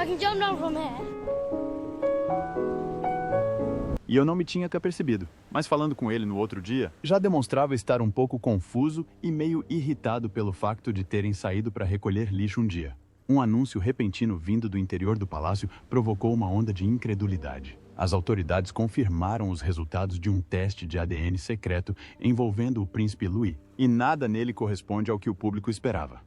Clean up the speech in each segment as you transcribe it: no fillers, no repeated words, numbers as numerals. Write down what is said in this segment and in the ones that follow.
I can jump down from here. E eu não me tinha apercebido, mas falando com ele no outro dia, já demonstrava estar um pouco confuso e meio irritado pelo facto de terem saído para recolher lixo um dia. Um anúncio repentino vindo do interior do palácio provocou uma onda de incredulidade. As autoridades confirmaram os resultados de um teste de ADN secreto envolvendo o príncipe Louis, e nada nele corresponde ao que o público esperava.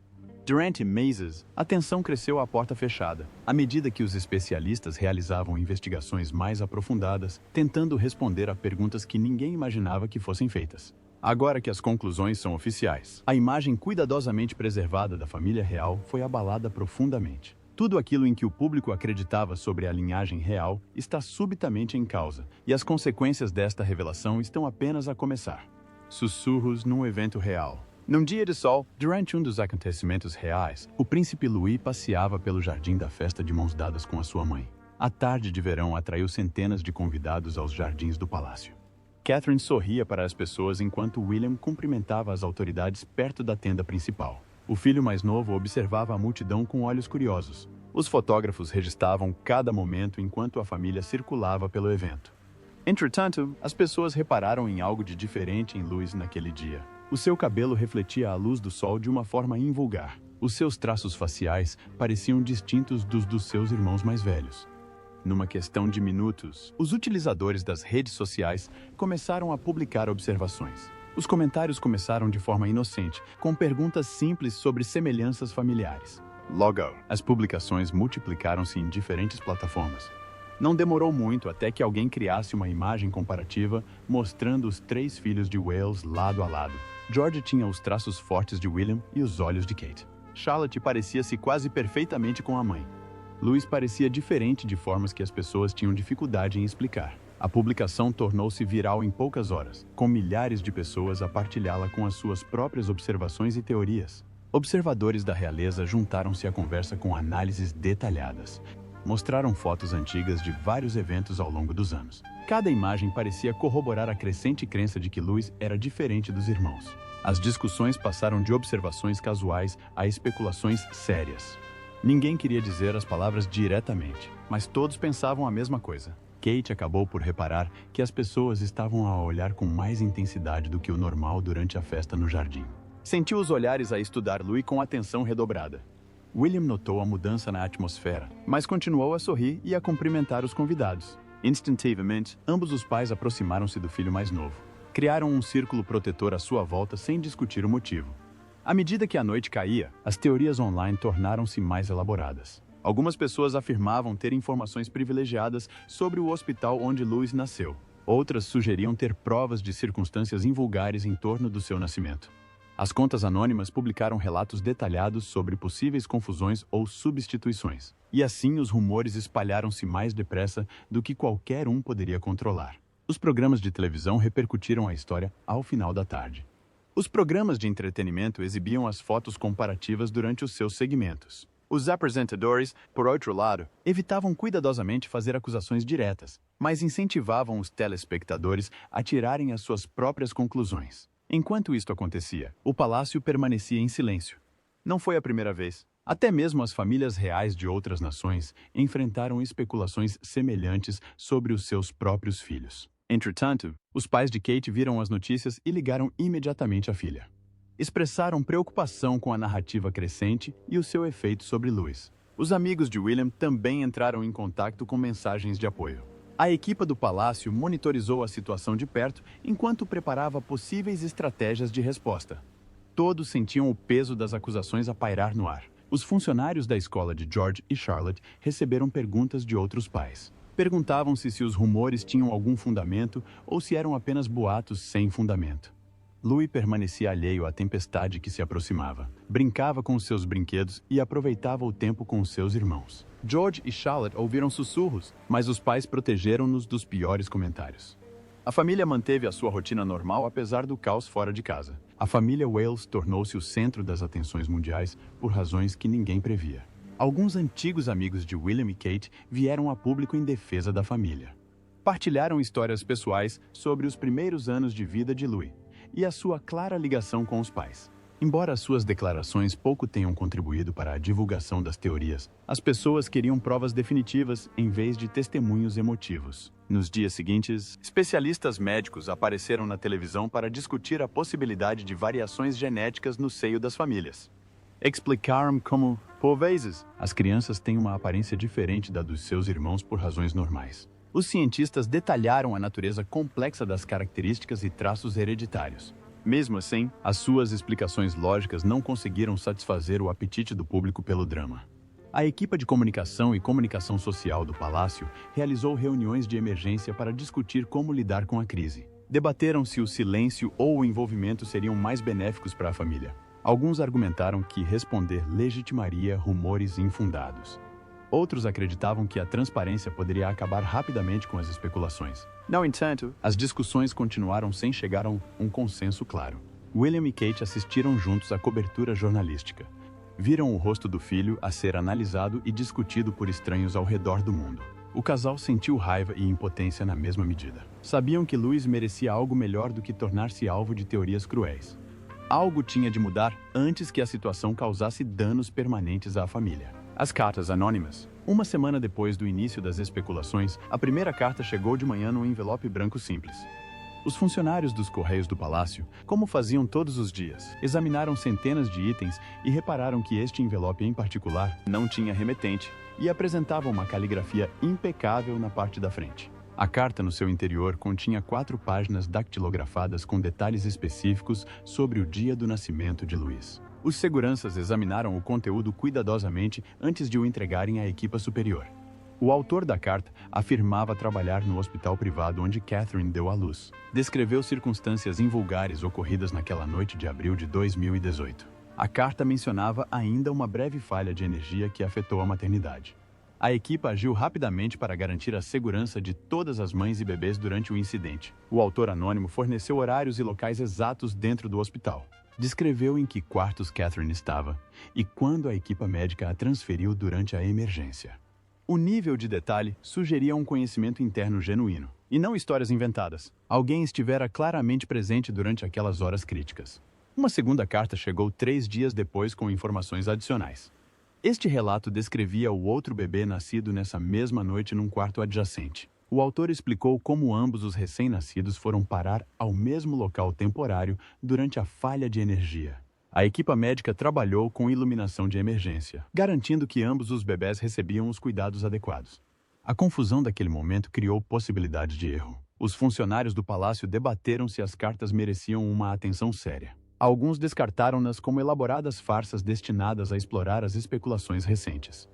Durante meses, a tensão cresceu à porta fechada, à medida que os especialistas realizavam investigações mais aprofundadas, tentando responder a perguntas que ninguém imaginava que fossem feitas. Agora que as conclusões são oficiais, a imagem cuidadosamente preservada da família real foi abalada profundamente. Tudo aquilo em que o público acreditava sobre a linhagem real está subitamente em causa, e as consequências desta revelação estão apenas a começar. Sussurros num evento real. Num dia de sol, durante um dos acontecimentos reais, o príncipe Louis passeava pelo jardim da festa de mãos dadas com a sua mãe. A tarde de verão atraiu centenas de convidados aos jardins do palácio. Catherine sorria para as pessoas enquanto William cumprimentava as autoridades perto da tenda principal. O filho mais novo observava a multidão com olhos curiosos. Os fotógrafos registravam cada momento enquanto a família circulava pelo evento. Entretanto, as pessoas repararam em algo de diferente em Louis naquele dia. O seu cabelo refletia a luz do sol de uma forma invulgar. Os seus traços faciais pareciam distintos dos seus irmãos mais velhos. Numa questão de minutos, os utilizadores das redes sociais começaram a publicar observações. Os comentários começaram de forma inocente, com perguntas simples sobre semelhanças familiares. Logo, as publicações multiplicaram-se em diferentes plataformas. Não demorou muito até que alguém criasse uma imagem comparativa mostrando os 3 filhos de Wales lado a lado. George tinha os traços fortes de William e os olhos de Kate. Charlotte parecia-se quase perfeitamente com a mãe. Louis parecia diferente de formas que as pessoas tinham dificuldade em explicar. A publicação tornou-se viral em poucas horas, com milhares de pessoas a partilhá-la com as suas próprias observações e teorias. Observadores da realeza juntaram-se à conversa com análises detalhadas. Mostraram fotos antigas de vários eventos ao longo dos anos. Cada imagem parecia corroborar a crescente crença de que Louis era diferente dos irmãos. As discussões passaram de observações casuais a especulações sérias. Ninguém queria dizer as palavras diretamente, mas todos pensavam a mesma coisa. Kate acabou por reparar que as pessoas estavam a olhar com mais intensidade do que o normal durante a festa no jardim. Sentiu os olhares a estudar Louis com atenção redobrada. William notou a mudança na atmosfera, mas continuou a sorrir e a cumprimentar os convidados. Instantaneamente, ambos os pais aproximaram-se do filho mais novo. Criaram um círculo protetor à sua volta sem discutir o motivo. À medida que a noite caía, as teorias online tornaram-se mais elaboradas. Algumas pessoas afirmavam ter informações privilegiadas sobre o hospital onde Louis nasceu. Outras sugeriam ter provas de circunstâncias invulgares em torno do seu nascimento. As contas anônimas publicaram relatos detalhados sobre possíveis confusões ou substituições. E assim os rumores espalharam-se mais depressa do que qualquer um poderia controlar. Os programas de televisão repercutiram a história ao final da tarde. Os programas de entretenimento exibiam as fotos comparativas durante os seus segmentos. Os apresentadores, por outro lado, evitavam cuidadosamente fazer acusações diretas, mas incentivavam os telespectadores a tirarem as suas próprias conclusões. Enquanto isto acontecia, o palácio permanecia em silêncio. Não foi a primeira vez. Até mesmo as famílias reais de outras nações enfrentaram especulações semelhantes sobre os seus próprios filhos. Entretanto, os pais de Kate viram as notícias e ligaram imediatamente à filha. Expressaram preocupação com a narrativa crescente e o seu efeito sobre Louis. Os amigos de William também entraram em contato com mensagens de apoio. A equipa do palácio monitorizou a situação de perto enquanto preparava possíveis estratégias de resposta. Todos sentiam o peso das acusações a pairar no ar. Os funcionários da escola de George e Charlotte receberam perguntas de outros pais. Perguntavam-se se os rumores tinham algum fundamento ou se eram apenas boatos sem fundamento. Louis permanecia alheio à tempestade que se aproximava. Brincava com os seus brinquedos e aproveitava o tempo com os seus irmãos. George e Charlotte ouviram sussurros, mas os pais protegeram-nos dos piores comentários. A família manteve a sua rotina normal apesar do caos fora de casa. A família Wales tornou-se o centro das atenções mundiais por razões que ninguém previa. Alguns antigos amigos de William e Kate vieram a público em defesa da família. Partilharam histórias pessoais sobre os primeiros anos de vida de Louis e a sua clara ligação com os pais. Embora as suas declarações pouco tenham contribuído para a divulgação das teorias, as pessoas queriam provas definitivas em vez de testemunhos emotivos. Nos dias seguintes, especialistas médicos apareceram na televisão para discutir a possibilidade de variações genéticas no seio das famílias. Explicaram como, por vezes, as crianças têm uma aparência diferente da dos seus irmãos por razões normais. Os cientistas detalharam a natureza complexa das características e traços hereditários. Mesmo assim, as suas explicações lógicas não conseguiram satisfazer o apetite do público pelo drama. A equipa de comunicação e comunicação social do Palácio realizou reuniões de emergência para discutir como lidar com a crise. Debateram se o silêncio ou o envolvimento seriam mais benéficos para a família. Alguns argumentaram que responder legitimaria rumores infundados. Outros acreditavam que a transparência poderia acabar rapidamente com as especulações. No entanto, as discussões continuaram sem chegar a um consenso claro. William e Kate assistiram juntos à cobertura jornalística. Viram o rosto do filho a ser analisado e discutido por estranhos ao redor do mundo. O casal sentiu raiva e impotência na mesma medida. Sabiam que Louis merecia algo melhor do que tornar-se alvo de teorias cruéis. Algo tinha de mudar antes que a situação causasse danos permanentes à família. As cartas anônimas. Uma semana depois do início das especulações, a primeira carta chegou de manhã num envelope branco simples. Os funcionários dos Correios do Palácio, como faziam todos os dias, examinaram centenas de itens e repararam que este envelope em particular não tinha remetente e apresentava uma caligrafia impecável na parte da frente. A carta no seu interior continha 4 páginas dactilografadas com detalhes específicos sobre o dia do nascimento de Louis. Os seguranças examinaram o conteúdo cuidadosamente antes de o entregarem à equipa superior. O autor da carta afirmava trabalhar no hospital privado onde Catherine deu à luz. Descreveu circunstâncias invulgares ocorridas naquela noite de abril de 2018. A carta mencionava ainda uma breve falha de energia que afetou a maternidade. A equipa agiu rapidamente para garantir a segurança de todas as mães e bebês durante o incidente. O autor anônimo forneceu horários e locais exatos dentro do hospital. Descreveu em que quartos Catherine estava e quando a equipa médica a transferiu durante a emergência. O nível de detalhe sugeria um conhecimento interno genuíno, e não histórias inventadas. Alguém estivera claramente presente durante aquelas horas críticas. Uma segunda carta chegou 3 dias depois com informações adicionais. Este relato descrevia o outro bebê nascido nessa mesma noite num quarto adjacente. O autor explicou como ambos os recém-nascidos foram parar ao mesmo local temporário durante a falha de energia. A equipa médica trabalhou com iluminação de emergência, garantindo que ambos os bebés recebiam os cuidados adequados. A confusão daquele momento criou possibilidade de erro. Os funcionários do palácio debateram se as cartas mereciam uma atenção séria. Alguns descartaram-nas como elaboradas farsas destinadas a explorar as especulações recentes.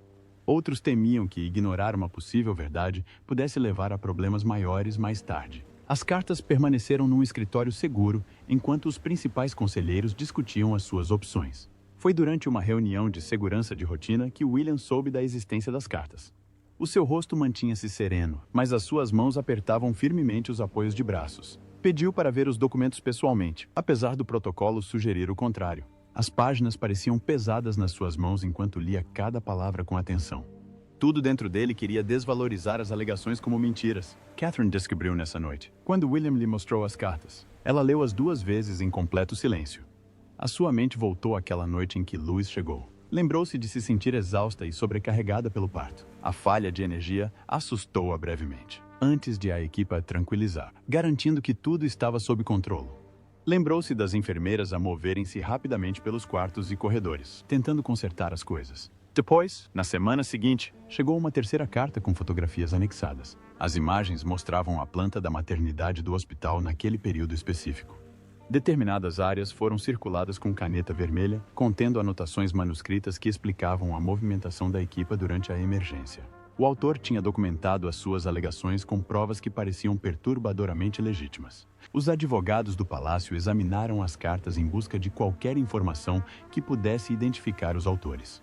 Outros temiam que ignorar uma possível verdade pudesse levar a problemas maiores mais tarde. As cartas permaneceram num escritório seguro enquanto os principais conselheiros discutiam as suas opções. Foi durante uma reunião de segurança de rotina que William soube da existência das cartas. O seu rosto mantinha-se sereno, mas as suas mãos apertavam firmemente os apoios de braços. Pediu para ver os documentos pessoalmente, apesar do protocolo sugerir o contrário. As páginas pareciam pesadas nas suas mãos enquanto lia cada palavra com atenção. Tudo dentro dele queria desvalorizar as alegações como mentiras. Catherine descobriu nessa noite, quando William lhe mostrou as cartas. Ela leu-as 2 vezes em completo silêncio. A sua mente voltou àquela noite em que Louis chegou. Lembrou-se de se sentir exausta e sobrecarregada pelo parto. A falha de energia assustou-a brevemente, antes de a equipa a tranquilizar, garantindo que tudo estava sob controle. Lembrou-se das enfermeiras a moverem-se rapidamente pelos quartos e corredores, tentando consertar as coisas. Depois, na semana seguinte, chegou uma terceira carta com fotografias anexadas. As imagens mostravam a planta da maternidade do hospital naquele período específico. Determinadas áreas foram circuladas com caneta vermelha, contendo anotações manuscritas que explicavam a movimentação da equipa durante a emergência. O autor tinha documentado as suas alegações com provas que pareciam perturbadoramente legítimas. Os advogados do palácio examinaram as cartas em busca de qualquer informação que pudesse identificar os autores.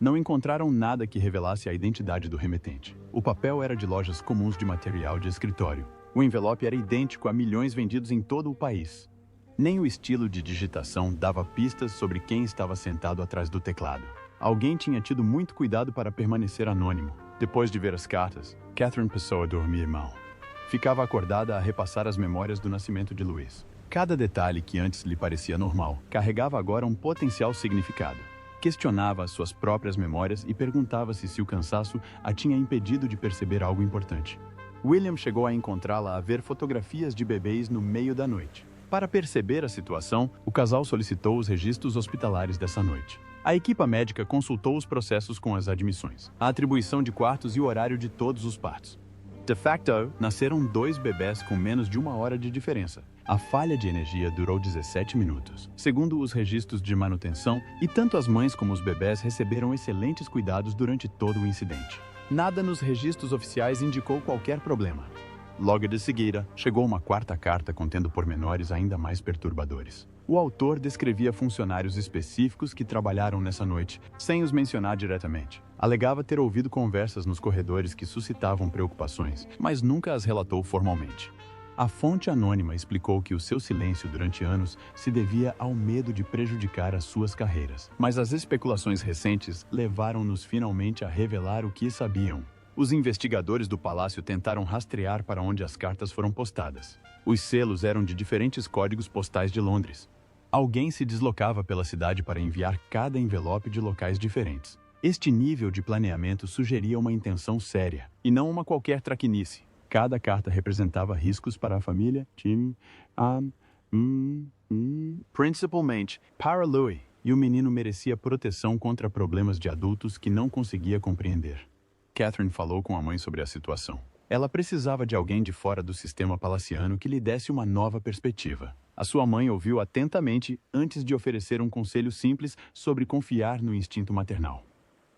Não encontraram nada que revelasse a identidade do remetente. O papel era de lojas comuns de material de escritório. O envelope era idêntico a milhões vendidos em todo o país. Nem o estilo de digitação dava pistas sobre quem estava sentado atrás do teclado. Alguém tinha tido muito cuidado para permanecer anônimo. Depois de ver as cartas, Catherine passou a dormir mal. Ficava acordada a repassar as memórias do nascimento de Louis. Cada detalhe que antes lhe parecia normal carregava agora um potencial significado. Questionava as suas próprias memórias e perguntava-se se o cansaço a tinha impedido de perceber algo importante. William chegou a encontrá-la a ver fotografias de bebês no meio da noite. Para perceber a situação, o casal solicitou os registros hospitalares dessa noite. A equipa médica consultou os processos com as admissões, a atribuição de quartos e o horário de todos os partos. De facto, nasceram 2 bebés com menos de 1 hora de diferença. A falha de energia durou 17 minutos, segundo os registros de manutenção, e tanto as mães como os bebés receberam excelentes cuidados durante todo o incidente. Nada nos registros oficiais indicou qualquer problema. Logo de seguida, chegou uma 4ª carta contendo pormenores ainda mais perturbadores. O autor descrevia funcionários específicos que trabalharam nessa noite, sem os mencionar diretamente. Alegava ter ouvido conversas nos corredores que suscitavam preocupações, mas nunca as relatou formalmente. A fonte anônima explicou que o seu silêncio durante anos se devia ao medo de prejudicar as suas carreiras. Mas as especulações recentes levaram-nos finalmente a revelar o que sabiam. Os investigadores do palácio tentaram rastrear para onde as cartas foram postadas. Os selos eram de diferentes códigos postais de Londres. Alguém se deslocava pela cidade para enviar cada envelope de locais diferentes. Este nível de planeamento sugeria uma intenção séria, e não uma qualquer traquinice. Cada carta representava riscos para a família, principalmente para Louis, e o menino merecia proteção contra problemas de adultos que não conseguia compreender. Catherine falou com a mãe sobre a situação. Ela precisava de alguém de fora do sistema palaciano que lhe desse uma nova perspectiva. A sua mãe ouviu atentamente antes de oferecer um conselho simples sobre confiar no instinto maternal.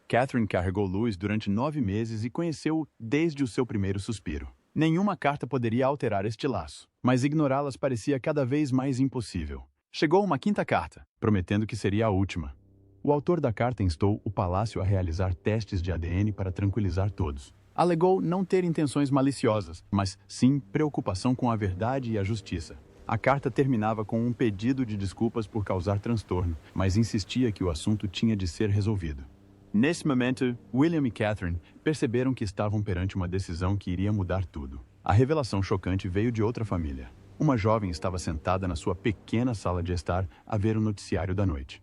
Catherine carregou Louis durante 9 meses e conheceu-o desde o seu primeiro suspiro. Nenhuma carta poderia alterar este laço, mas ignorá-las parecia cada vez mais impossível. Chegou uma 5ª carta, prometendo que seria a última. O autor da carta instou o palácio a realizar testes de ADN para tranquilizar todos. Alegou não ter intenções maliciosas, mas sim preocupação com a verdade e a justiça. A carta terminava com um pedido de desculpas por causar transtorno, mas insistia que o assunto tinha de ser resolvido. Nesse momento, William e Catherine perceberam que estavam perante uma decisão que iria mudar tudo. A revelação chocante veio de outra família. Uma jovem estava sentada na sua pequena sala de estar a ver o noticiário da noite.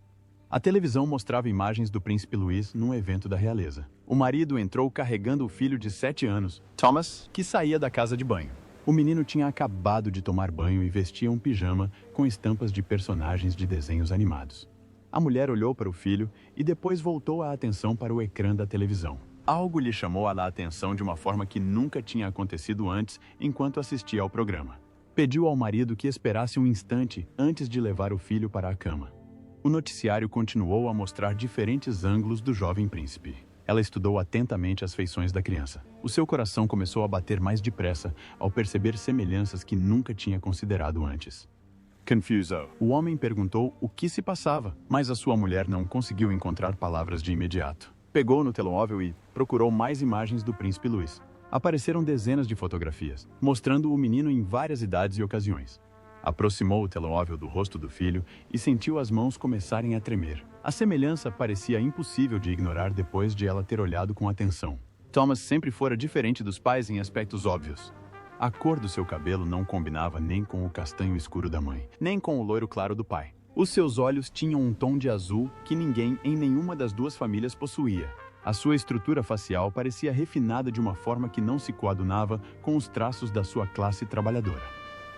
A televisão mostrava imagens do príncipe Louis num evento da realeza. O marido entrou carregando o filho de 7 anos, Thomas, que saía da casa de banho. O menino tinha acabado de tomar banho e vestia um pijama com estampas de personagens de desenhos animados. A mulher olhou para o filho e depois voltou a atenção para o ecrã da televisão. Algo lhe chamou a atenção de uma forma que nunca tinha acontecido antes enquanto assistia ao programa. Pediu ao marido que esperasse um instante antes de levar o filho para a cama. O noticiário continuou a mostrar diferentes ângulos do jovem príncipe. Ela estudou atentamente as feições da criança. O seu coração começou a bater mais depressa ao perceber semelhanças que nunca tinha considerado antes. Confuso, o homem perguntou o que se passava, mas a sua mulher não conseguiu encontrar palavras de imediato. Pegou no telemóvel e procurou mais imagens do príncipe Louis. Apareceram dezenas de fotografias, mostrando o menino em várias idades e ocasiões. Aproximou o telemóvel do rosto do filho e sentiu as mãos começarem a tremer. A semelhança parecia impossível de ignorar depois de ela ter olhado com atenção. Thomas sempre fora diferente dos pais em aspectos óbvios. A cor do seu cabelo não combinava nem com o castanho escuro da mãe, nem com o loiro claro do pai. Os seus olhos tinham um tom de azul que ninguém em nenhuma das duas famílias possuía. A sua estrutura facial parecia refinada de uma forma que não se coadunava com os traços da sua classe trabalhadora.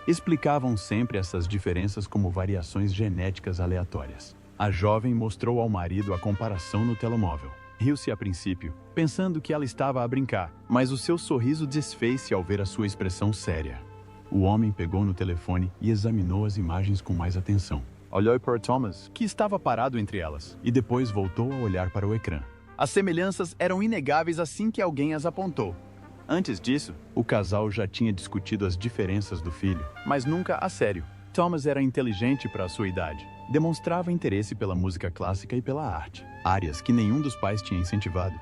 Explicavam sempre essas diferenças como variações genéticas aleatórias. A jovem mostrou ao marido a comparação no telemóvel. Riu-se a princípio, pensando que ela estava a brincar, mas o seu sorriso desfez-se ao ver a sua expressão séria. O homem pegou no telefone e examinou as imagens com mais atenção. Olhou para Thomas, que estava parado entre elas, e depois voltou a olhar para o ecrã. As semelhanças eram inegáveis assim que alguém as apontou. Antes disso, o casal já tinha discutido as diferenças do filho, mas nunca a sério. Thomas era inteligente para a sua idade. Demonstrava interesse pela música clássica e pela arte, áreas que nenhum dos pais tinha incentivado.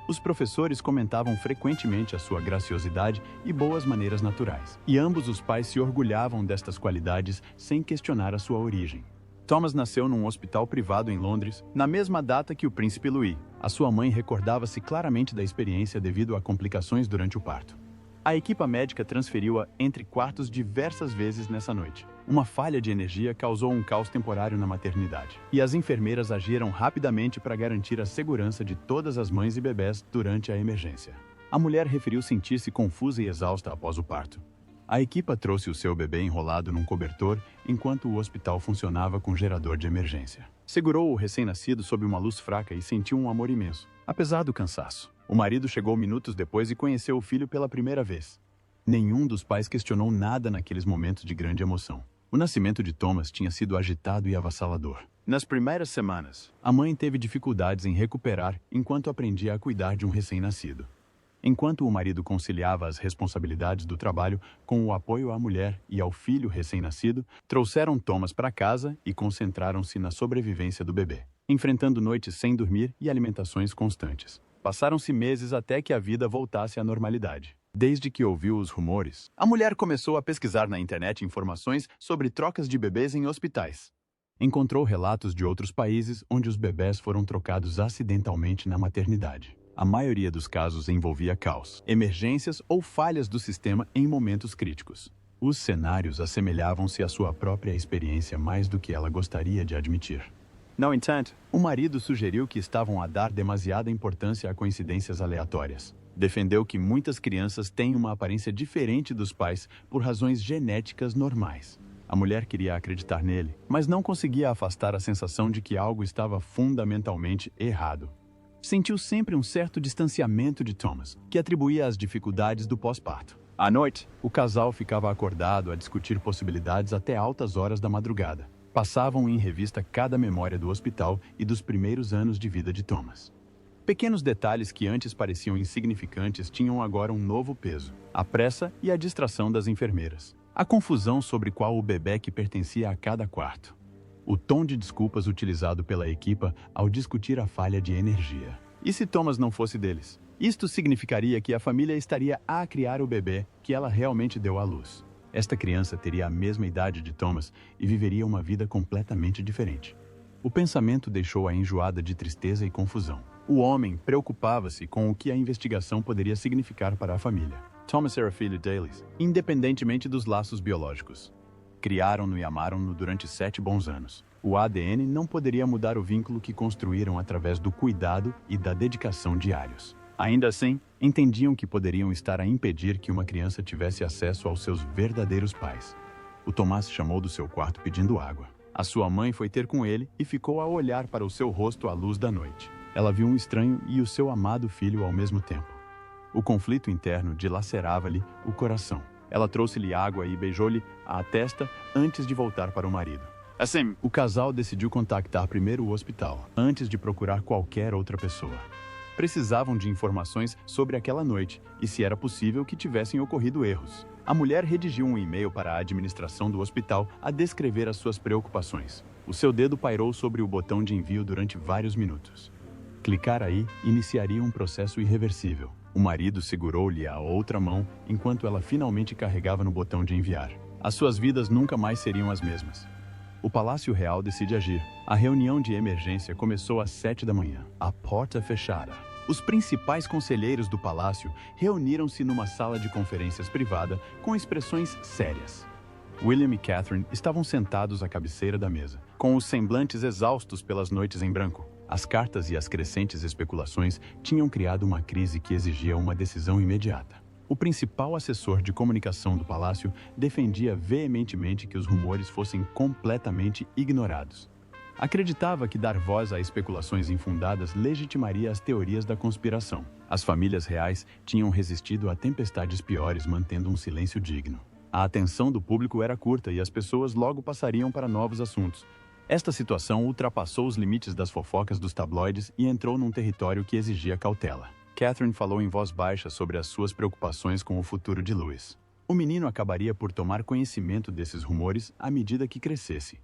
Os professores comentavam frequentemente a sua graciosidade e boas maneiras naturais, e ambos os pais se orgulhavam destas qualidades sem questionar a sua origem. Thomas nasceu num hospital privado em Londres, na mesma data que o príncipe Louis. A sua mãe recordava-se claramente da experiência devido a complicações durante o parto. A equipa médica transferiu-a entre quartos diversas vezes nessa noite. Uma falha de energia causou um caos temporário na maternidade, e as enfermeiras agiram rapidamente para garantir a segurança de todas as mães e bebés durante a emergência. A mulher referiu sentir-se confusa e exausta após o parto. A equipa trouxe o seu bebê enrolado num cobertor enquanto o hospital funcionava com gerador de emergência. Segurou o recém-nascido sob uma luz fraca e sentiu um amor imenso, apesar do cansaço. O marido chegou minutos depois e conheceu o filho pela primeira vez. Nenhum dos pais questionou nada naqueles momentos de grande emoção. O nascimento de Thomas tinha sido agitado e avassalador. Nas primeiras semanas, a mãe teve dificuldades em recuperar enquanto aprendia a cuidar de um recém-nascido. Enquanto o marido conciliava as responsabilidades do trabalho com o apoio à mulher e ao filho recém-nascido, trouxeram Thomas para casa e concentraram-se na sobrevivência do bebê, enfrentando noites sem dormir e alimentações constantes. Passaram-se meses até que a vida voltasse à normalidade. Desde que ouviu os rumores, a mulher começou a pesquisar na internet informações sobre trocas de bebês em hospitais. Encontrou relatos de outros países onde os bebés foram trocados acidentalmente na maternidade. A maioria dos casos envolvia caos, emergências ou falhas do sistema em momentos críticos. Os cenários assemelhavam-se à sua própria experiência mais do que ela gostaria de admitir. No entanto, o marido sugeriu que estavam a dar demasiada importância a coincidências aleatórias. Defendeu que muitas crianças têm uma aparência diferente dos pais por razões genéticas normais. A mulher queria acreditar nele, mas não conseguia afastar a sensação de que algo estava fundamentalmente errado. Sentiu sempre um certo distanciamento de Thomas, que atribuía às dificuldades do pós-parto. À noite, o casal ficava acordado a discutir possibilidades até altas horas da madrugada. Passavam em revista cada memória do hospital e dos primeiros anos de vida de Thomas. Pequenos detalhes que antes pareciam insignificantes tinham agora um novo peso: a pressa e a distração das enfermeiras. A confusão sobre qual o bebê que pertencia a cada quarto. O tom de desculpas utilizado pela equipa ao discutir a falha de energia. E se Thomas não fosse deles? Isto significaria que a família estaria a criar o bebê que ela realmente deu à luz. Esta criança teria a mesma idade de Thomas e viveria uma vida completamente diferente. O pensamento deixou-a enjoada de tristeza e confusão. O homem preocupava-se com o que a investigação poderia significar para a família. Thomas era filho deles, independentemente dos laços biológicos. Criaram-no e amaram-no durante 7 bons anos. O ADN não poderia mudar o vínculo que construíram através do cuidado e da dedicação diários. Ainda assim, entendiam que poderiam estar a impedir que uma criança tivesse acesso aos seus verdadeiros pais. O Tomás chamou do seu quarto pedindo água. A sua mãe foi ter com ele e ficou a olhar para o seu rosto à luz da noite. Ela viu um estranho e o seu amado filho ao mesmo tempo. O conflito interno dilacerava-lhe o coração. Ela trouxe-lhe água e beijou-lhe a testa antes de voltar para o marido. Assim, o casal decidiu contactar primeiro o hospital, antes de procurar qualquer outra pessoa. Precisavam de informações sobre aquela noite e se era possível que tivessem ocorrido erros. A mulher redigiu um e-mail para a administração do hospital a descrever as suas preocupações. O seu dedo pairou sobre o botão de envio durante vários minutos. Clicar aí iniciaria um processo irreversível. O marido segurou-lhe a outra mão enquanto ela finalmente carregava no botão de enviar. As suas vidas nunca mais seriam as mesmas. O Palácio Real decide agir. A reunião de emergência começou às 7 da manhã. A porta fechada. Os principais conselheiros do palácio reuniram-se numa sala de conferências privada com expressões sérias. William e Catherine estavam sentados à cabeceira da mesa, com os semblantes exaustos pelas noites em branco. As cartas e as crescentes especulações tinham criado uma crise que exigia uma decisão imediata. O principal assessor de comunicação do palácio defendia veementemente que os rumores fossem completamente ignorados. Acreditava que dar voz a especulações infundadas legitimaria as teorias da conspiração. As famílias reais tinham resistido a tempestades piores mantendo um silêncio digno. A atenção do público era curta e as pessoas logo passariam para novos assuntos. Esta situação ultrapassou os limites das fofocas dos tabloides e entrou num território que exigia cautela. Catherine falou em voz baixa sobre as suas preocupações com o futuro de Louis. O menino acabaria por tomar conhecimento desses rumores à medida que crescesse.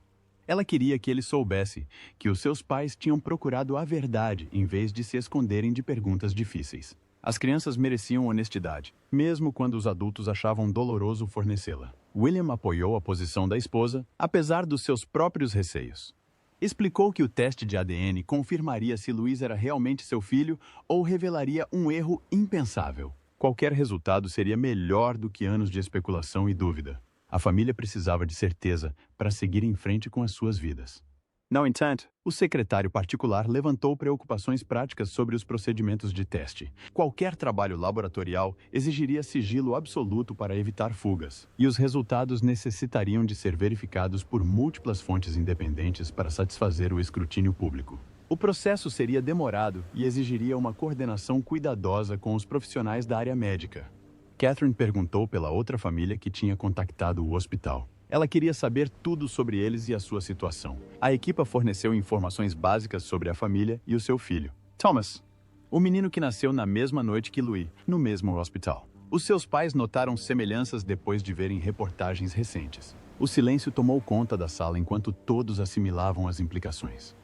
Ela queria que ele soubesse que os seus pais tinham procurado a verdade em vez de se esconderem de perguntas difíceis. As crianças mereciam honestidade, mesmo quando os adultos achavam doloroso fornecê-la. William apoiou a posição da esposa, apesar dos seus próprios receios. Explicou que o teste de ADN confirmaria se Louis era realmente seu filho ou revelaria um erro impensável. Qualquer resultado seria melhor do que anos de especulação e dúvida. A família precisava de certeza para seguir em frente com as suas vidas. No entanto, o secretário particular levantou preocupações práticas sobre os procedimentos de teste. Qualquer trabalho laboratorial exigiria sigilo absoluto para evitar fugas, e os resultados necessitariam de ser verificados por múltiplas fontes independentes para satisfazer o escrutínio público. O processo seria demorado e exigiria uma coordenação cuidadosa com os profissionais da área médica. Catherine perguntou pela outra família que tinha contactado o hospital. Ela queria saber tudo sobre eles e a sua situação. A equipa forneceu informações básicas sobre a família e o seu filho, Thomas, o menino que nasceu na mesma noite que Louis, no mesmo hospital. Os seus pais notaram semelhanças depois de verem reportagens recentes. O silêncio tomou conta da sala enquanto todos assimilavam as implicações.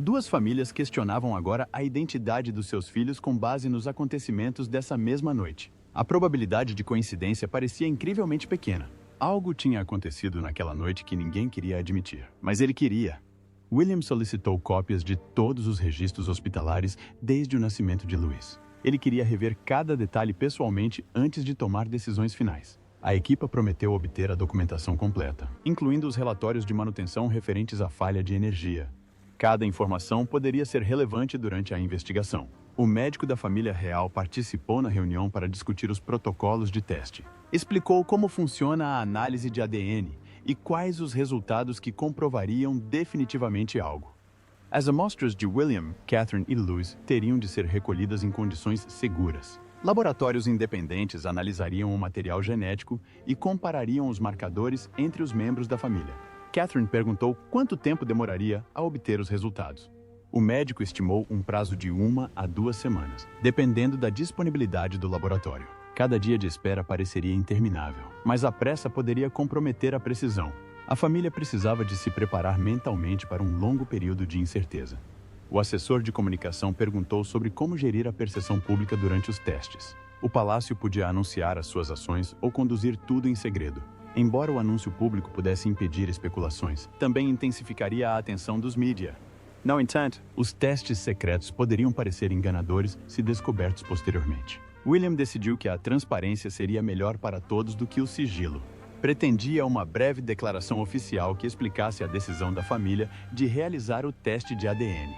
Duas famílias questionavam agora a identidade dos seus filhos com base nos acontecimentos dessa mesma noite. A probabilidade de coincidência parecia incrivelmente pequena. Algo tinha acontecido naquela noite que ninguém queria admitir, mas ele queria. William solicitou cópias de todos os registros hospitalares desde o nascimento de Louis. Ele queria rever cada detalhe pessoalmente antes de tomar decisões finais. A equipa prometeu obter a documentação completa, incluindo os relatórios de manutenção referentes à falha de energia. Cada informação poderia ser relevante durante a investigação. O médico da família real participou na reunião para discutir os protocolos de teste. Explicou como funciona a análise de ADN e quais os resultados que comprovariam definitivamente algo. As amostras de William, Catherine e Louis teriam de ser recolhidas em condições seguras. Laboratórios independentes analisariam o material genético e comparariam os marcadores entre os membros da família. Catherine perguntou quanto tempo demoraria a obter os resultados. O médico estimou um prazo de 1 a 2 semanas, dependendo da disponibilidade do laboratório. Cada dia de espera pareceria interminável, mas a pressa poderia comprometer a precisão. A família precisava de se preparar mentalmente para um longo período de incerteza. O assessor de comunicação perguntou sobre como gerir a percepção pública durante os testes. O palácio podia anunciar as suas ações ou conduzir tudo em segredo. Embora o anúncio público pudesse impedir especulações, também intensificaria a atenção dos mídia. No entanto, os testes secretos poderiam parecer enganadores se descobertos posteriormente. William decidiu que a transparência seria melhor para todos do que o sigilo. Pretendia uma breve declaração oficial que explicasse a decisão da família de realizar o teste de ADN.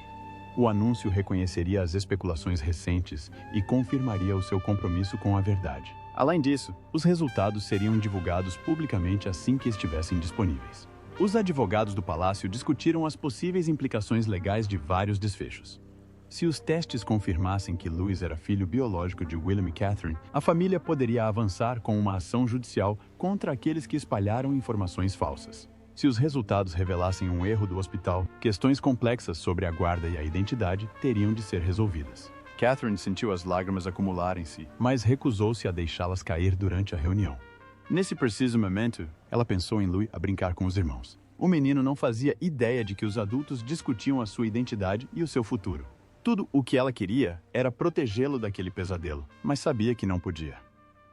O anúncio reconheceria as especulações recentes e confirmaria o seu compromisso com a verdade. Além disso, os resultados seriam divulgados publicamente assim que estivessem disponíveis. Os advogados do palácio discutiram as possíveis implicações legais de vários desfechos. Se os testes confirmassem que Louis era filho biológico de William e Catherine, a família poderia avançar com uma ação judicial contra aqueles que espalharam informações falsas. Se os resultados revelassem um erro do hospital, questões complexas sobre a guarda e a identidade teriam de ser resolvidas. Catherine sentiu as lágrimas acumularem-se, mas recusou-se a deixá-las cair durante a reunião. Nesse preciso momento, ela pensou em Louis a brincar com os irmãos. O menino não fazia ideia de que os adultos discutiam a sua identidade e o seu futuro. Tudo o que ela queria era protegê-lo daquele pesadelo, mas sabia que não podia.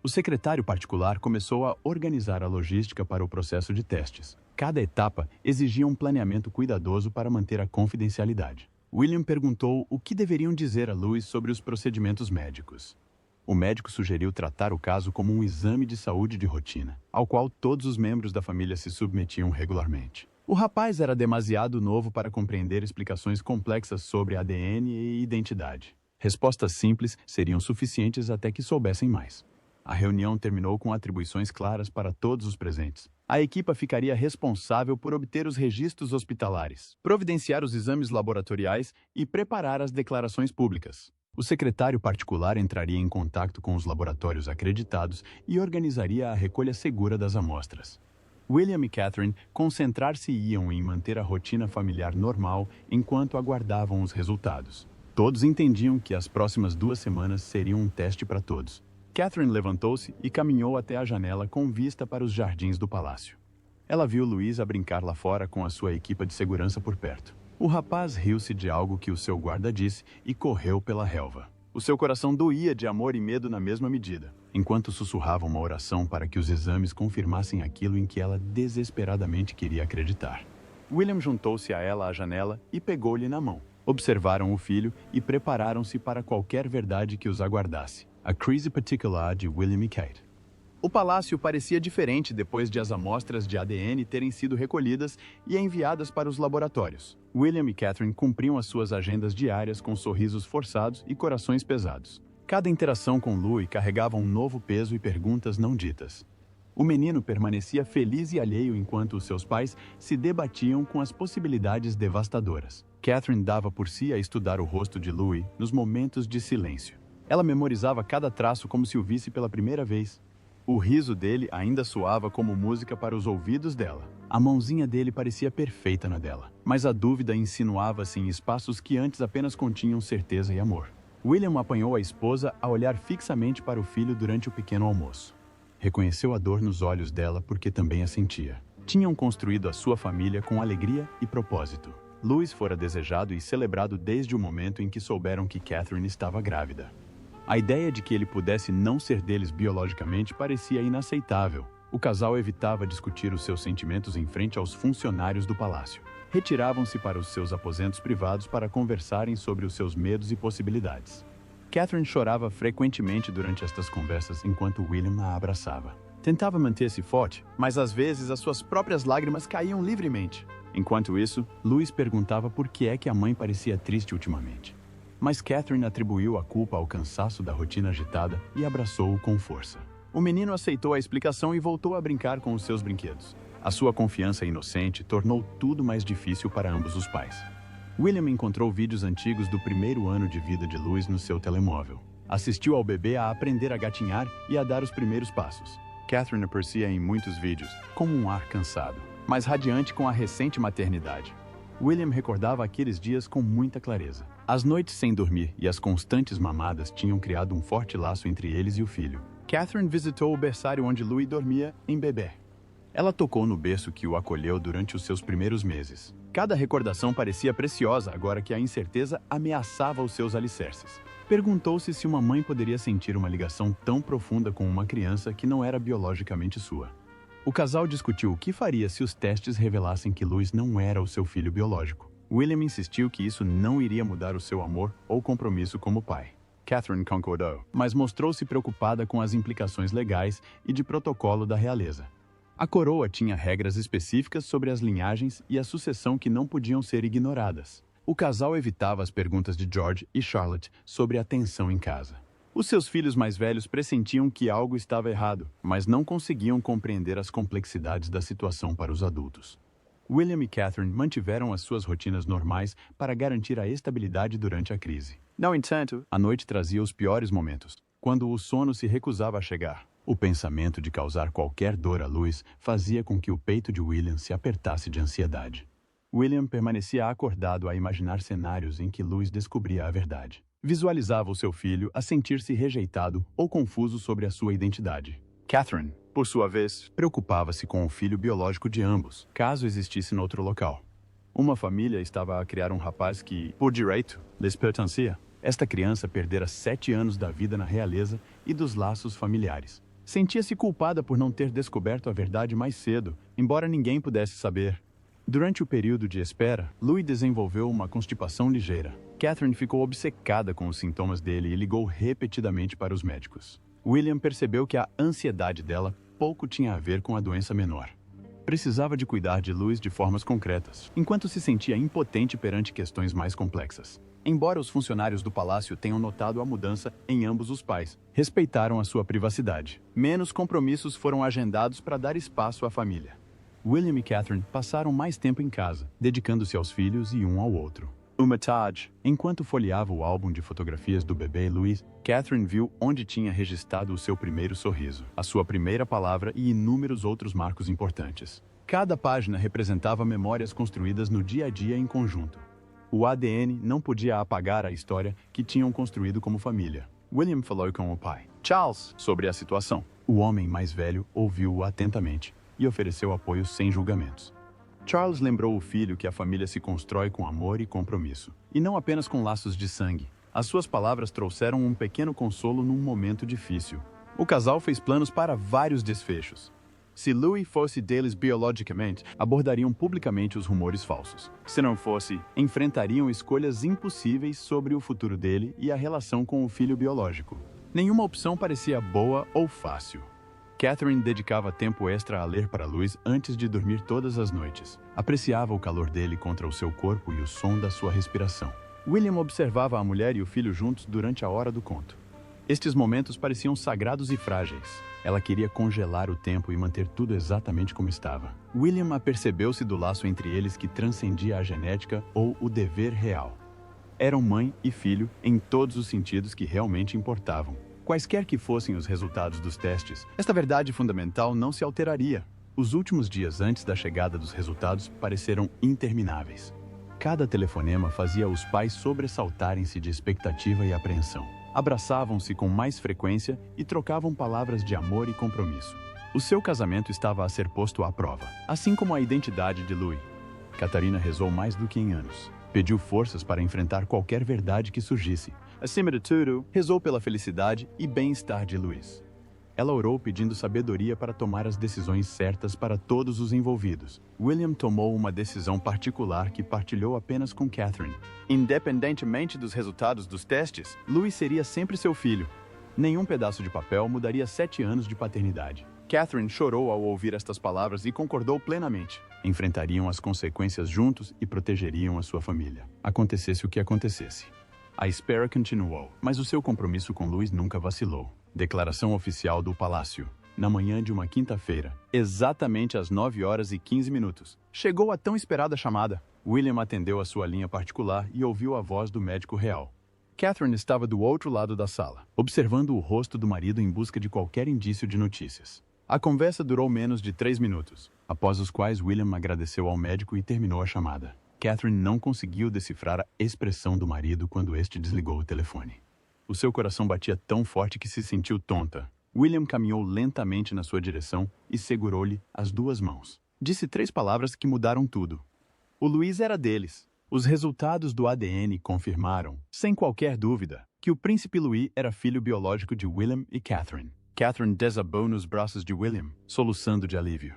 O secretário particular começou a organizar a logística para o processo de testes. Cada etapa exigia um planeamento cuidadoso para manter a confidencialidade. William perguntou o que deveriam dizer a Louis sobre os procedimentos médicos. O médico sugeriu tratar o caso como um exame de saúde de rotina, ao qual todos os membros da família se submetiam regularmente. O rapaz era demasiado novo para compreender explicações complexas sobre ADN e identidade. Respostas simples seriam suficientes até que soubessem mais. A reunião terminou com atribuições claras para todos os presentes. A equipa ficaria responsável por obter os registros hospitalares, providenciar os exames laboratoriais e preparar as declarações públicas. O secretário particular entraria em contato com os laboratórios acreditados e organizaria a recolha segura das amostras. William e Catherine concentrar-se-iam em manter a rotina familiar normal enquanto aguardavam os resultados. Todos entendiam que as próximas 2 semanas seriam um teste para todos. Catherine levantou-se e caminhou até a janela com vista para os jardins do palácio. Ela viu Louis a brincar lá fora com a sua equipa de segurança por perto. O rapaz riu-se de algo que o seu guarda disse e correu pela relva. O seu coração doía de amor e medo na mesma medida, enquanto sussurrava uma oração para que os exames confirmassem aquilo em que ela desesperadamente queria acreditar. William juntou-se a ela à janela e pegou-lhe na mão. Observaram o filho e prepararam-se para qualquer verdade que os aguardasse. A Crise Particular de William e Kate. O palácio parecia diferente depois de as amostras de ADN terem sido recolhidas e enviadas para os laboratórios. William e Catherine cumpriam as suas agendas diárias com sorrisos forçados e corações pesados. Cada interação com Louis carregava um novo peso e perguntas não ditas. O menino permanecia feliz e alheio enquanto os seus pais se debatiam com as possibilidades devastadoras. Catherine dava por si a estudar o rosto de Louis nos momentos de silêncio. Ela memorizava cada traço como se o visse pela primeira vez. O riso dele ainda soava como música para os ouvidos dela. A mãozinha dele parecia perfeita na dela, mas a dúvida insinuava-se em espaços que antes apenas continham certeza e amor. William apanhou a esposa a olhar fixamente para o filho durante o pequeno almoço. Reconheceu a dor nos olhos dela porque também a sentia. Tinham construído a sua família com alegria e propósito. Louis fora desejado e celebrado desde o momento em que souberam que Catherine estava grávida. A ideia de que ele pudesse não ser deles biologicamente parecia inaceitável. O casal evitava discutir os seus sentimentos em frente aos funcionários do palácio. Retiravam-se para os seus aposentos privados para conversarem sobre os seus medos e possibilidades. Catherine chorava frequentemente durante estas conversas enquanto William a abraçava. Tentava manter-se forte, mas às vezes as suas próprias lágrimas caíam livremente. Enquanto isso, Louis perguntava por que é que a mãe parecia triste ultimamente. Mas Catherine atribuiu a culpa ao cansaço da rotina agitada e abraçou-o com força. O menino aceitou a explicação e voltou a brincar com os seus brinquedos. A sua confiança inocente tornou tudo mais difícil para ambos os pais. William encontrou vídeos antigos do primeiro ano de vida de Louis no seu telemóvel. Assistiu ao bebê a aprender a gatinhar e a dar os primeiros passos. Catherine aparecia em muitos vídeos, como um ar cansado, mas radiante com a recente maternidade. William recordava aqueles dias com muita clareza. As noites sem dormir e as constantes mamadas tinham criado um forte laço entre eles e o filho. Catherine visitou o berçário onde Louis dormia em bebê. Ela tocou no berço que o acolheu durante os seus primeiros meses. Cada recordação parecia preciosa agora que a incerteza ameaçava os seus alicerces. Perguntou-se se uma mãe poderia sentir uma ligação tão profunda com uma criança que não era biologicamente sua. O casal discutiu o que faria se os testes revelassem que Louis não era o seu filho biológico. William insistiu que isso não iria mudar o seu amor ou compromisso como pai. Catherine concordou, mas mostrou-se preocupada com as implicações legais e de protocolo da realeza. A coroa tinha regras específicas sobre as linhagens e a sucessão que não podiam ser ignoradas. O casal evitava as perguntas de George e Charlotte sobre a tensão em casa. Os seus filhos mais velhos pressentiam que algo estava errado, mas não conseguiam compreender as complexidades da situação para os adultos. William e Catherine mantiveram as suas rotinas normais para garantir a estabilidade durante a crise. No entanto, a noite trazia os piores momentos, quando o sono se recusava a chegar. O pensamento de causar qualquer dor a Louis fazia com que o peito de William se apertasse de ansiedade. William permanecia acordado a imaginar cenários em que Louis descobria a verdade. Visualizava o seu filho a sentir-se rejeitado ou confuso sobre a sua identidade. Catherine, por sua vez, preocupava-se com o filho biológico de ambos, caso existisse em outro local. Uma família estava a criar um rapaz que, por direito, lhes pertencia. Esta criança perdera 7 anos da vida na realeza e dos laços familiares. Sentia-se culpada por não ter descoberto a verdade mais cedo, embora ninguém pudesse saber. Durante o período de espera, Louis desenvolveu uma constipação ligeira. Catherine ficou obcecada com os sintomas dele e ligou repetidamente para os médicos. William percebeu que a ansiedade dela pouco tinha a ver com a doença menor. Precisava de cuidar de Louis de formas concretas, enquanto se sentia impotente perante questões mais complexas. Embora os funcionários do palácio tenham notado a mudança em ambos os pais, respeitaram a sua privacidade. Menos compromissos foram agendados para dar espaço à família. William e Catherine passaram mais tempo em casa, dedicando-se aos filhos e um ao outro. Uma tarde, enquanto folheava o álbum de fotografias do bebê Louis, Catherine viu onde tinha registrado o seu primeiro sorriso, a sua primeira palavra e inúmeros outros marcos importantes. Cada página representava memórias construídas no dia a dia em conjunto. O ADN não podia apagar a história que tinham construído como família. William falou com o pai, Charles, sobre a situação. O homem mais velho ouviu-o atentamente e ofereceu apoio sem julgamentos. Charles lembrou o filho que a família se constrói com amor e compromisso, e não apenas com laços de sangue. As suas palavras trouxeram um pequeno consolo num momento difícil. O casal fez planos para vários desfechos. Se Louis fosse deles biologicamente, abordariam publicamente os rumores falsos. Se não fosse, enfrentariam escolhas impossíveis sobre o futuro dele e a relação com o filho biológico. Nenhuma opção parecia boa ou fácil. Catherine dedicava tempo extra a ler para Louis antes de dormir todas as noites. Apreciava o calor dele contra o seu corpo e o som da sua respiração. William observava a mulher e o filho juntos durante a hora do conto. Estes momentos pareciam sagrados e frágeis. Ela queria congelar o tempo e manter tudo exatamente como estava. William apercebeu-se do laço entre eles que transcendia a genética ou o dever real. Eram mãe e filho em todos os sentidos que realmente importavam. Quaisquer que fossem os resultados dos testes, esta verdade fundamental não se alteraria. Os últimos dias antes da chegada dos resultados pareceram intermináveis. Cada telefonema fazia os pais sobressaltarem-se de expectativa e apreensão. Abraçavam-se com mais frequência e trocavam palavras de amor e compromisso. O seu casamento estava a ser posto à prova, assim como a identidade de Louis. Catarina rezou mais do que em anos. Pediu forças para enfrentar qualquer verdade que surgisse. Acima de tudo, rezou pela felicidade e bem-estar de Louis. Ela orou pedindo sabedoria para tomar as decisões certas para todos os envolvidos. William tomou uma decisão particular que partilhou apenas com Catherine. Independentemente dos resultados dos testes, Louis seria sempre seu filho. Nenhum pedaço de papel mudaria 7 anos de paternidade. Catherine chorou ao ouvir estas palavras e concordou plenamente. Enfrentariam as consequências juntos e protegeriam a sua família, acontecesse o que acontecesse. A espera continuou, mas o seu compromisso com Louis nunca vacilou. Declaração oficial do Palácio. Na manhã de uma quinta-feira, exatamente às 9h15, chegou a tão esperada chamada. William atendeu a sua linha particular e ouviu a voz do médico real. Catherine estava do outro lado da sala, observando o rosto do marido em busca de qualquer indício de notícias. A conversa durou menos de 3 minutos, após os quais William agradeceu ao médico e terminou a chamada. Catherine não conseguiu decifrar a expressão do marido quando este desligou o telefone. O seu coração batia tão forte que se sentiu tonta. William caminhou lentamente na sua direção e segurou-lhe as 2 mãos. Disse 3 palavras que mudaram tudo. O Louis era deles. Os resultados do ADN confirmaram, sem qualquer dúvida, que o príncipe Louis era filho biológico de William e Catherine. Catherine desabou nos braços de William, soluçando de alívio.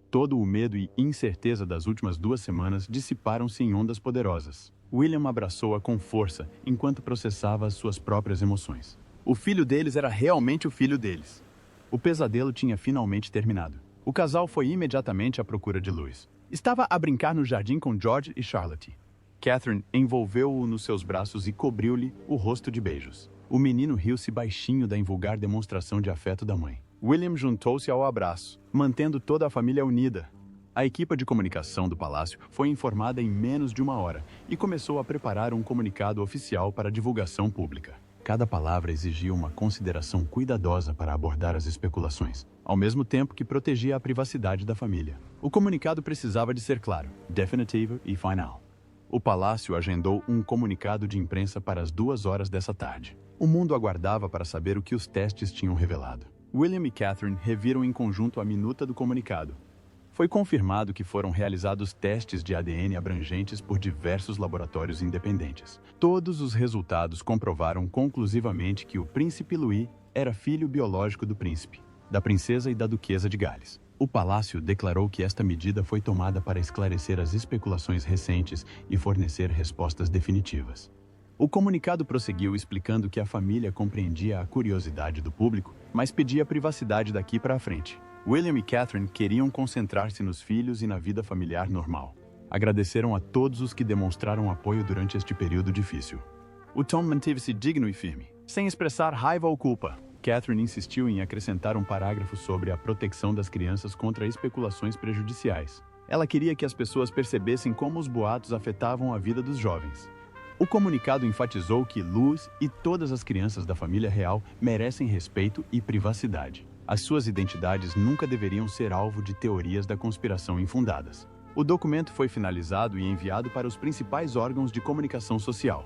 Todo o medo e incerteza das últimas 2 semanas dissiparam-se em ondas poderosas. William abraçou-a com força enquanto processava as suas próprias emoções. O filho deles era realmente o filho deles. O pesadelo tinha finalmente terminado. O casal foi imediatamente à procura de Louis. Estava a brincar no jardim com George e Charlotte. Catherine envolveu-o nos seus braços e cobriu-lhe o rosto de beijos. O menino riu-se baixinho da invulgar demonstração de afeto da mãe. William juntou-se ao abraço, mantendo toda a família unida. A equipe de comunicação do palácio foi informada em menos de 1 hora e começou a preparar um comunicado oficial para divulgação pública. Cada palavra exigia uma consideração cuidadosa para abordar as especulações, ao mesmo tempo que protegia a privacidade da família. O comunicado precisava de ser claro, definitivo e final. O palácio agendou um comunicado de imprensa para as 2 horas dessa tarde. O mundo aguardava para saber o que os testes tinham revelado. William e Catherine reviram em conjunto a minuta do comunicado. Foi confirmado que foram realizados testes de ADN abrangentes por diversos laboratórios independentes. Todos os resultados comprovaram conclusivamente que o príncipe Louis era filho biológico do príncipe, da princesa e da duquesa de Gales. O palácio declarou que esta medida foi tomada para esclarecer as especulações recentes e fornecer respostas definitivas. O comunicado prosseguiu explicando que a família compreendia a curiosidade do público, mas pedia privacidade daqui para a frente. William e Catherine queriam concentrar-se nos filhos e na vida familiar normal. Agradeceram a todos os que demonstraram apoio durante este período difícil. O tom manteve-se digno e firme, sem expressar raiva ou culpa. Catherine insistiu em acrescentar um parágrafo sobre a proteção das crianças contra especulações prejudiciais. Ela queria que as pessoas percebessem como os boatos afetavam a vida dos jovens. O comunicado enfatizou que Louis e todas as crianças da família real merecem respeito e privacidade. As suas identidades nunca deveriam ser alvo de teorias da conspiração infundadas. O documento foi finalizado e enviado para os principais órgãos de comunicação social.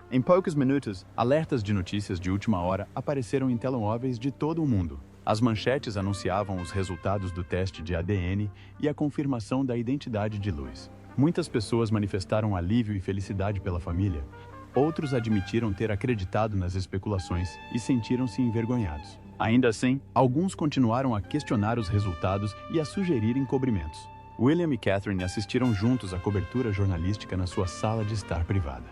Em poucos minutos, alertas de notícias de última hora apareceram em telemóveis de todo o mundo. As manchetes anunciavam os resultados do teste de ADN e a confirmação da identidade de Louis. Muitas pessoas manifestaram alívio e felicidade pela família. Outros admitiram ter acreditado nas especulações e sentiram-se envergonhados. Ainda assim, alguns continuaram a questionar os resultados e a sugerir encobrimentos. William e Catherine assistiram juntos à cobertura jornalística na sua sala de estar privada.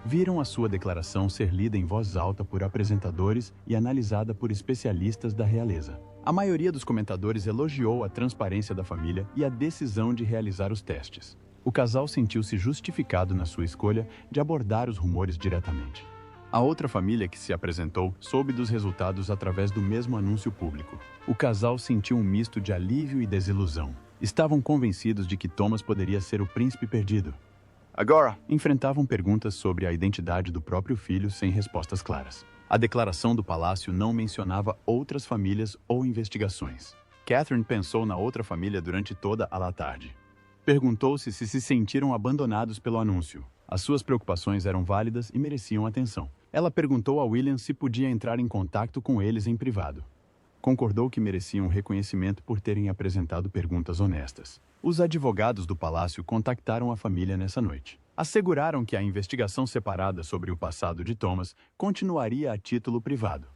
viram a sua declaração ser lida em voz alta por apresentadores e analisada por especialistas da realeza. A maioria dos comentadores elogiou a transparência da família e a decisão de realizar os testes. O casal sentiu-se justificado na sua escolha de abordar os rumores diretamente. A outra família que se apresentou soube dos resultados através do mesmo anúncio público. O casal sentiu um misto de alívio e desilusão. Estavam convencidos de que Thomas poderia ser o príncipe perdido. Agora, enfrentavam perguntas sobre a identidade do próprio filho sem respostas claras. A declaração do palácio não mencionava outras famílias ou investigações. Catherine pensou na outra família durante toda a tarde. Perguntou-se se sentiram abandonados pelo anúncio. As suas preocupações eram válidas e mereciam atenção. Ela perguntou a William se podia entrar em contato com eles em privado. Concordou que mereciam reconhecimento por terem apresentado perguntas honestas. Os advogados do palácio contactaram a família nessa noite. Asseguraram que a investigação separada sobre o passado de Thomas continuaria a título privado.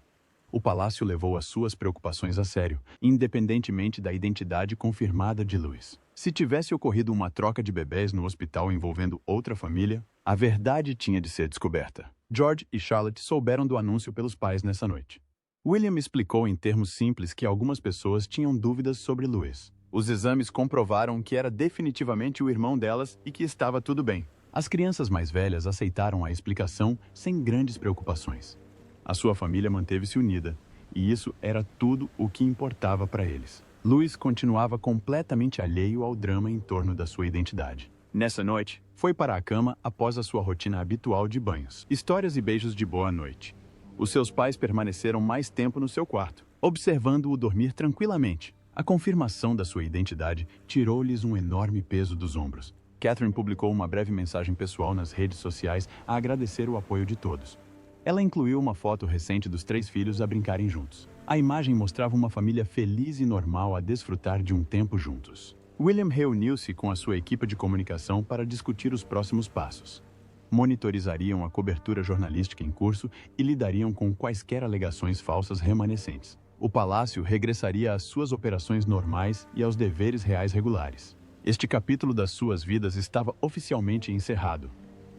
O palácio levou as suas preocupações a sério, independentemente da identidade confirmada de Louis. Se tivesse ocorrido uma troca de bebês no hospital envolvendo outra família, a verdade tinha de ser descoberta. George e Charlotte souberam do anúncio pelos pais nessa noite. William explicou em termos simples que algumas pessoas tinham dúvidas sobre Louis. Os exames comprovaram que era definitivamente o irmão delas e que estava tudo bem. As crianças mais velhas aceitaram a explicação sem grandes preocupações. A sua família manteve-se unida, e isso era tudo o que importava para eles. Louis continuava completamente alheio ao drama em torno da sua identidade. Nessa noite, foi para a cama após a sua rotina habitual de banhos, histórias e beijos de boa noite. Os seus pais permaneceram mais tempo no seu quarto, observando-o dormir tranquilamente. A confirmação da sua identidade tirou-lhes um enorme peso dos ombros. Catherine publicou uma breve mensagem pessoal nas redes sociais a agradecer o apoio de todos. Ela incluiu uma foto recente dos 3 filhos a brincarem juntos. A imagem mostrava uma família feliz e normal a desfrutar de um tempo juntos. William reuniu-se com a sua equipe de comunicação para discutir os próximos passos. Monitorizariam a cobertura jornalística em curso e lidariam com quaisquer alegações falsas remanescentes. O palácio regressaria às suas operações normais e aos deveres reais regulares. Este capítulo das suas vidas estava oficialmente encerrado.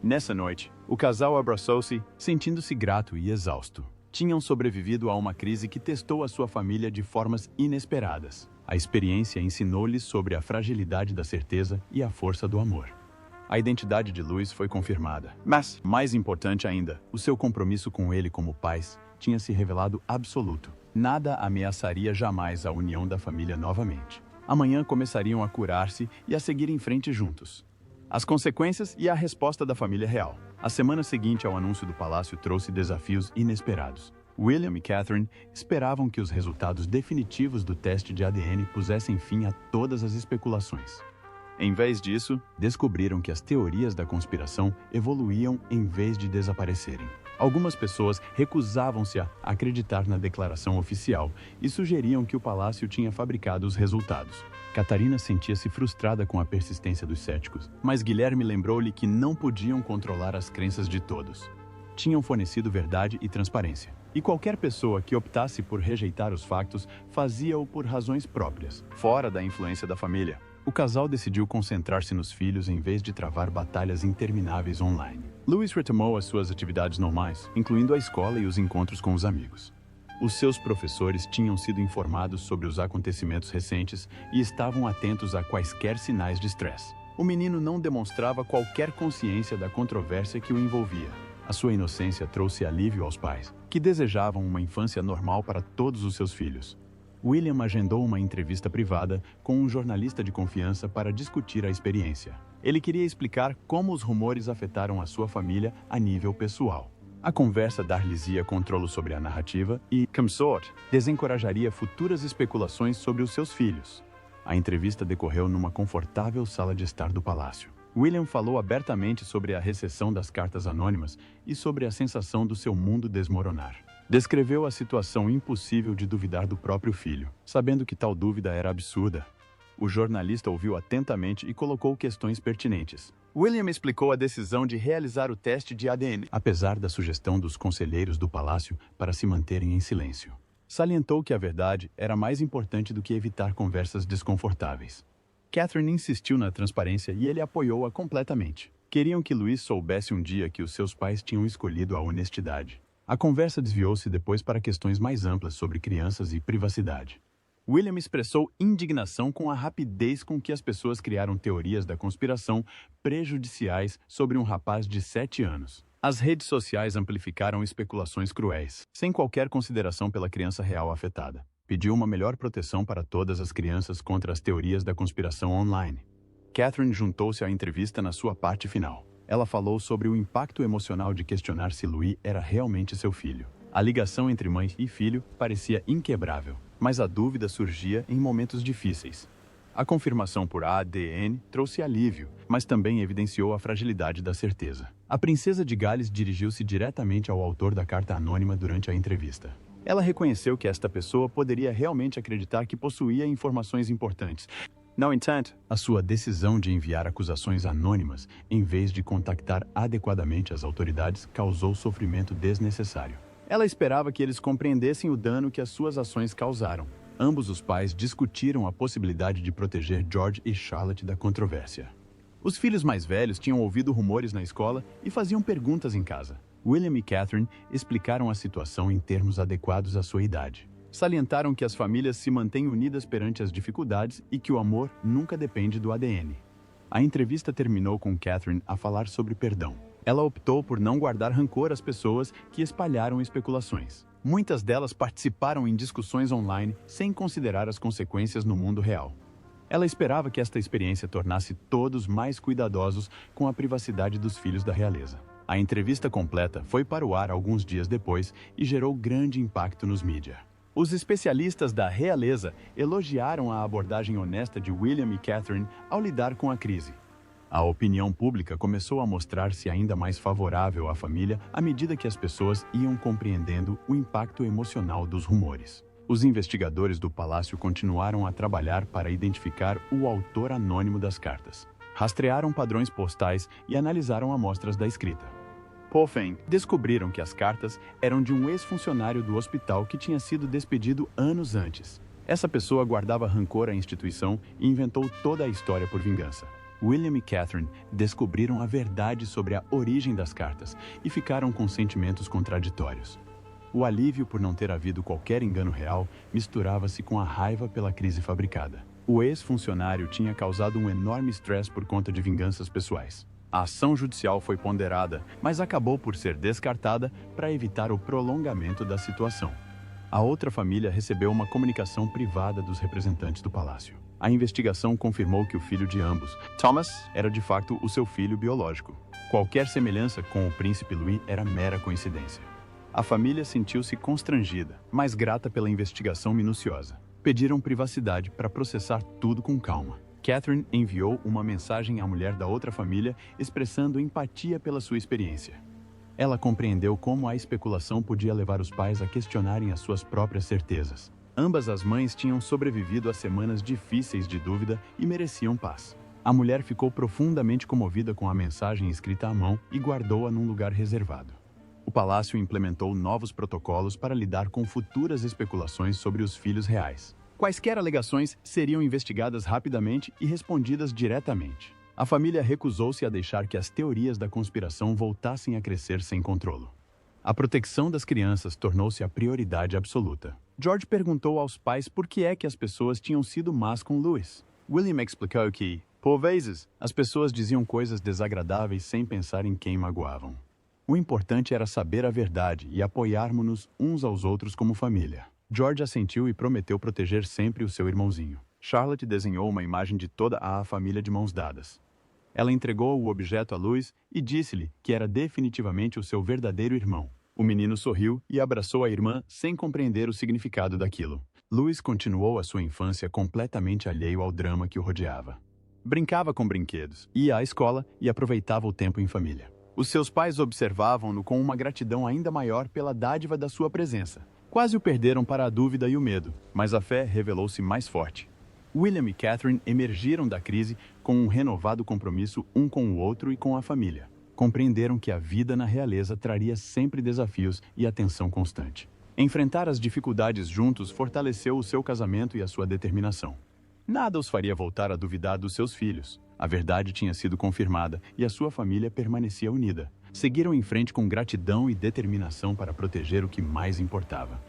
Nessa noite, o casal abraçou-se, sentindo-se grato e exausto. Tinham sobrevivido a uma crise que testou a sua família de formas inesperadas. A experiência ensinou-lhes sobre a fragilidade da certeza e a força do amor. A identidade de Louis foi confirmada. Mas, mais importante ainda, o seu compromisso com ele como pais tinha se revelado absoluto. Nada ameaçaria jamais a união da família novamente. Amanhã começariam a curar-se e a seguir em frente juntos. As consequências e a resposta da família real. A semana seguinte ao anúncio do palácio trouxe desafios inesperados. William e Catherine esperavam que os resultados definitivos do teste de ADN pusessem fim a todas as especulações. Em vez disso, descobriram que as teorias da conspiração evoluíam em vez de desaparecerem. Algumas pessoas recusavam-se a acreditar na declaração oficial e sugeriam que o palácio tinha fabricado os resultados. Catarina sentia-se frustrada com a persistência dos céticos, mas Guilherme lembrou-lhe que não podiam controlar as crenças de todos. Tinham fornecido verdade e transparência, e qualquer pessoa que optasse por rejeitar os factos fazia-o por razões próprias, fora da influência da família. O casal decidiu concentrar-se nos filhos em vez de travar batalhas intermináveis online. Louis retomou as suas atividades normais, incluindo a escola e os encontros com os amigos. Os seus professores tinham sido informados sobre os acontecimentos recentes e estavam atentos a quaisquer sinais de estresse. O menino não demonstrava qualquer consciência da controvérsia que o envolvia. A sua inocência trouxe alívio aos pais, que desejavam uma infância normal para todos os seus filhos. William agendou uma entrevista privada com um jornalista de confiança para discutir a experiência. Ele queria explicar como os rumores afetaram a sua família a nível pessoal. A conversa dar-lhes-ia controle sobre a narrativa e, consort, desencorajaria futuras especulações sobre os seus filhos. A entrevista decorreu numa confortável sala de estar do palácio. William falou abertamente sobre a recepção das cartas anônimas e sobre a sensação do seu mundo desmoronar. Descreveu a situação impossível de duvidar do próprio filho, sabendo que tal dúvida era absurda. O jornalista ouviu atentamente e colocou questões pertinentes. William explicou a decisão de realizar o teste de ADN, apesar da sugestão dos conselheiros do palácio para se manterem em silêncio. Salientou que a verdade era mais importante do que evitar conversas desconfortáveis. Catherine insistiu na transparência e ele apoiou-a completamente. Queriam que Louis soubesse um dia que os seus pais tinham escolhido a honestidade. A conversa desviou-se depois para questões mais amplas sobre crianças e privacidade. William expressou indignação com a rapidez com que as pessoas criaram teorias da conspiração prejudiciais sobre um rapaz de 7 anos. As redes sociais amplificaram especulações cruéis, sem qualquer consideração pela criança real afetada. Pediu uma melhor proteção para todas as crianças contra as teorias da conspiração online. Catherine juntou-se à entrevista na sua parte final. Ela falou sobre o impacto emocional de questionar se Louis era realmente seu filho. A ligação entre mãe e filho parecia inquebrável, mas a dúvida surgia em momentos difíceis. A confirmação por ADN trouxe alívio, mas também evidenciou a fragilidade da certeza. A princesa de Gales dirigiu-se diretamente ao autor da carta anônima durante a entrevista. Ela reconheceu que esta pessoa poderia realmente acreditar que possuía informações importantes. No entanto, a sua decisão de enviar acusações anônimas, em vez de contactar adequadamente as autoridades, causou sofrimento desnecessário. Ela esperava que eles compreendessem o dano que as suas ações causaram. Ambos os pais discutiram a possibilidade de proteger George e Charlotte da controvérsia. Os filhos mais velhos tinham ouvido rumores na escola e faziam perguntas em casa. William e Catherine explicaram a situação em termos adequados à sua idade. Salientaram que as famílias se mantêm unidas perante as dificuldades e que o amor nunca depende do ADN. A entrevista terminou com Catherine a falar sobre perdão. Ela optou por não guardar rancor às pessoas que espalharam especulações. Muitas delas participaram em discussões online sem considerar as consequências no mundo real. Ela esperava que esta experiência tornasse todos mais cuidadosos com a privacidade dos filhos da realeza. A entrevista completa foi para o ar alguns dias depois e gerou grande impacto nos mídias. Os especialistas da realeza elogiaram a abordagem honesta de William e Catherine ao lidar com a crise. A opinião pública começou a mostrar-se ainda mais favorável à família à medida que as pessoas iam compreendendo o impacto emocional dos rumores. Os investigadores do palácio continuaram a trabalhar para identificar o autor anônimo das cartas. Rastrearam padrões postais e analisaram amostras da escrita. Por fim, descobriram que as cartas eram de um ex-funcionário do hospital que tinha sido despedido anos antes. Essa pessoa guardava rancor à instituição e inventou toda a história por vingança. William e Catherine descobriram a verdade sobre a origem das cartas e ficaram com sentimentos contraditórios. O alívio por não ter havido qualquer engano real misturava-se com a raiva pela crise fabricada. O ex-funcionário tinha causado um enorme estresse por conta de vinganças pessoais. A ação judicial foi ponderada, mas acabou por ser descartada para evitar o prolongamento da situação. A outra família recebeu uma comunicação privada dos representantes do palácio. A investigação confirmou que o filho de ambos, Thomas, era de fato o seu filho biológico. Qualquer semelhança com o príncipe Louis era mera coincidência. A família sentiu-se constrangida, mas grata pela investigação minuciosa. Pediram privacidade para processar tudo com calma. Catherine enviou uma mensagem à mulher da outra família expressando empatia pela sua experiência. Ela compreendeu como a especulação podia levar os pais a questionarem as suas próprias certezas. Ambas as mães tinham sobrevivido a semanas difíceis de dúvida e mereciam paz. A mulher ficou profundamente comovida com a mensagem escrita à mão e guardou-a num lugar reservado. O palácio implementou novos protocolos para lidar com futuras especulações sobre os filhos reais. Quaisquer alegações seriam investigadas rapidamente e respondidas diretamente. A família recusou-se a deixar que as teorias da conspiração voltassem a crescer sem controle. A proteção das crianças tornou-se a prioridade absoluta. George perguntou aos pais por que é que as pessoas tinham sido más com Louis. William explicou que, por vezes, as pessoas diziam coisas desagradáveis sem pensar em quem magoavam. O importante era saber a verdade e apoiarmos-nos uns aos outros como família. George assentiu e prometeu proteger sempre o seu irmãozinho. Charlotte desenhou uma imagem de toda a família de mãos dadas. Ela entregou o objeto a Louis e disse-lhe que era definitivamente o seu verdadeiro irmão. O menino sorriu e abraçou a irmã sem compreender o significado daquilo. Louis continuou a sua infância completamente alheio ao drama que o rodeava. Brincava com brinquedos, ia à escola e aproveitava o tempo em família. Os seus pais observavam-no com uma gratidão ainda maior pela dádiva da sua presença. Quase o perderam para a dúvida e o medo, mas a fé revelou-se mais forte. William e Catherine emergiram da crise com um renovado compromisso um com o outro e com a família. Compreenderam que a vida na realeza traria sempre desafios e atenção constante. Enfrentar as dificuldades juntos fortaleceu o seu casamento e a sua determinação. Nada os faria voltar a duvidar dos seus filhos. A verdade tinha sido confirmada e a sua família permanecia unida. Seguiram em frente com gratidão e determinação para proteger o que mais importava.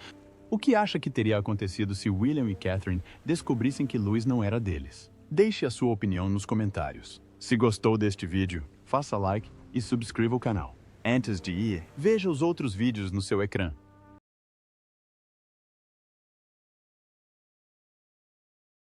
O que acha que teria acontecido se William e Catherine descobrissem que Louis não era deles? Deixe a sua opinião nos comentários. Se gostou deste vídeo, faça like e subscreva o canal. Antes de ir, veja os outros vídeos no seu ecrã.